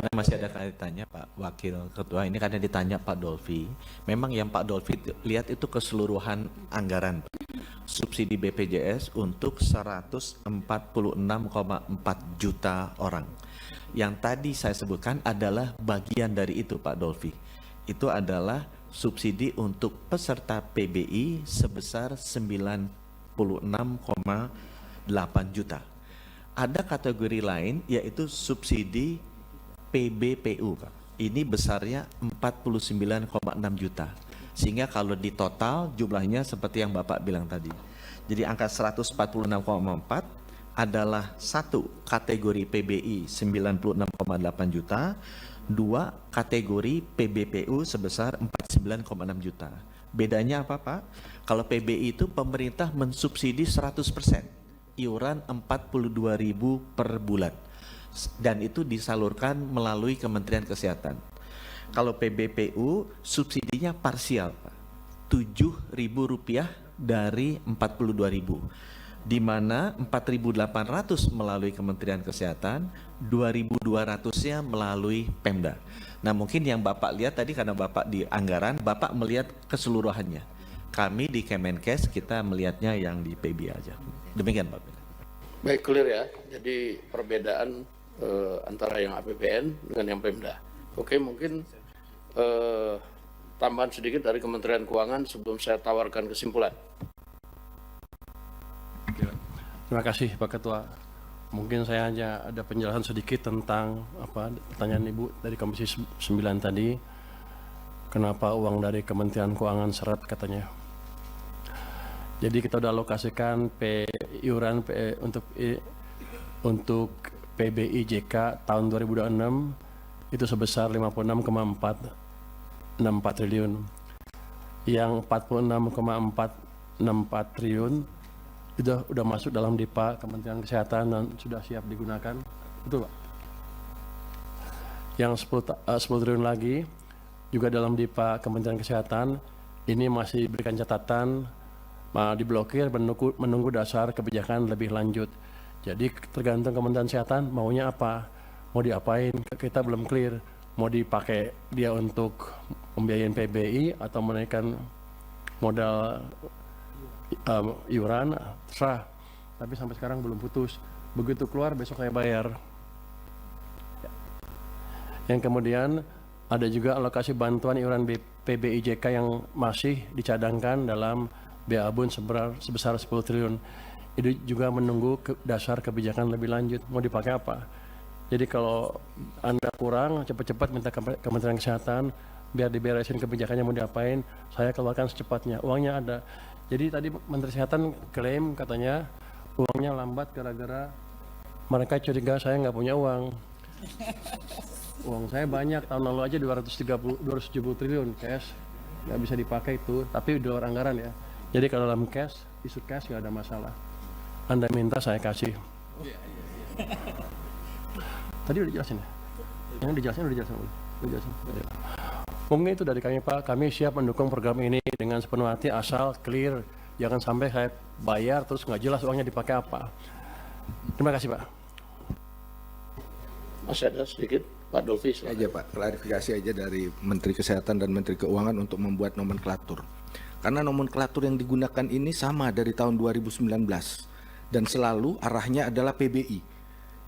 karena masih ada kaitannya Pak Wakil Ketua, ini karena ditanya Pak Dolfi. Memang yang Pak Dolfi lihat itu keseluruhan anggaran subsidi BPJS untuk 146,4 juta orang. Yang tadi saya sebutkan adalah bagian dari itu Pak Dolfi. Itu adalah subsidi untuk peserta PBI sebesar 96,8 juta. Ada kategori lain yaitu subsidi PBPU, Pak. Ini besarnya 49,6 juta. Sehingga kalau di total jumlahnya seperti yang Bapak bilang tadi. Jadi angka 146,4 adalah satu kategori PBI 96,8 juta, dua kategori PBPU sebesar 49,6 juta. Bedanya apa Pak? Kalau PBI itu pemerintah mensubsidi 100%. Iuran 42.000 per bulan dan itu disalurkan melalui Kementerian Kesehatan. Kalau PBPU subsidinya parsial Pak, Rp7.000 dari 42.000, di mana 4.800 melalui Kementerian Kesehatan, 2.200-nya melalui Pemda. Nah mungkin yang Bapak lihat tadi karena Bapak di anggaran, Bapak melihat keseluruhannya. Kami di Kemenkes kita melihatnya yang di PB aja. Demikian Pak. Baik, clear ya. Jadi perbedaan antara yang APBN dengan yang Pemda. Oke, mungkin tambahan sedikit dari Kementerian Keuangan sebelum saya tawarkan kesimpulan. Terima kasih Pak Ketua. Mungkin saya hanya ada penjelasan sedikit tentang pertanyaan Ibu dari Komisi 9 tadi. Kenapa uang dari Kementerian Keuangan seret katanya. Jadi kita sudah alokasikan iuran untuk PBI JK tahun 2026 itu sebesar 56,464 triliun. Yang 46,464 triliun sudah masuk dalam DIPA Kementerian Kesehatan dan sudah siap digunakan. Betul Pak? Yang 10 triliun lagi juga dalam DIPA Kementerian Kesehatan ini masih diberikan catatan diblokir menunggu dasar kebijakan lebih lanjut. Jadi tergantung Kementerian Kesehatan maunya apa, mau diapain, kita belum clear. Mau dipakai dia untuk membiayain PBI atau menaikkan modal iuran, terserah. Tapi sampai sekarang belum putus. Begitu keluar besok saya bayar. Yang kemudian ada juga alokasi bantuan iuran PBI JK yang masih dicadangkan dalam BABUN sebesar 10 triliun. Itu juga menunggu dasar kebijakan lebih lanjut. Mau dipakai apa? Jadi kalau Anda kurang, cepat-cepat minta ke Kementerian Kesehatan, biar diberesin kebijakannya mau diapain, saya keluarkan secepatnya. Uangnya ada. Jadi tadi Menteri Kesehatan klaim katanya uangnya lambat gara-gara mereka curiga saya nggak punya uang. Uang saya banyak, tahun lalu aja 270 triliun cash. Nggak bisa dipakai itu, tapi di luar anggaran ya. Jadi kalau dalam cash, isu cash nggak ada masalah. Anda minta saya kasih. Tadi udah dijelasin ya? Yang udah dijelasin. Mungkin itu dari kami Pak. Kami siap mendukung program ini dengan sepenuh hati asal clear. Jangan sampai saya bayar terus nggak jelas uangnya dipakai apa. Terima kasih Pak. Masih ada sedikit Pak Dolfi. Aja Pak, klarifikasi aja dari Menteri Kesehatan dan Menteri Keuangan untuk membuat nomenklatur. Karena nomenklatur yang digunakan ini sama dari tahun 2019 dan selalu arahnya adalah PBI.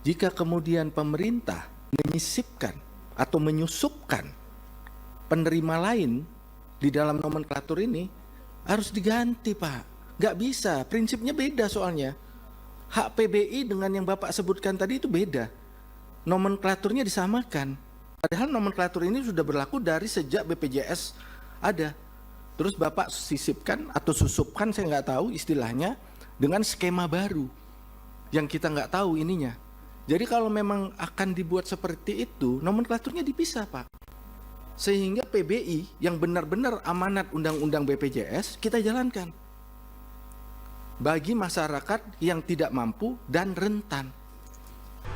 Jika kemudian pemerintah menyisipkan atau menyusupkan penerima lain di dalam nomenklatur ini harus diganti Pak. Nggak bisa, prinsipnya beda soalnya. Hak PBI dengan yang Bapak sebutkan tadi itu beda. Nomenklaturnya disamakan. Padahal nomenklatur ini sudah berlaku dari sejak BPJS ada. Terus Bapak sisipkan atau susupkan, saya nggak tahu istilahnya, dengan skema baru yang kita nggak tahu ininya. Jadi kalau memang akan dibuat seperti itu, nomenklaturnya dipisah Pak. Sehingga PBI yang benar-benar amanat undang-undang BPJS kita jalankan. Bagi masyarakat yang tidak mampu dan rentan.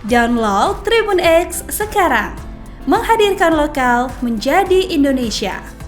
Download Tribun X sekarang. Menghadirkan lokal menjadi Indonesia.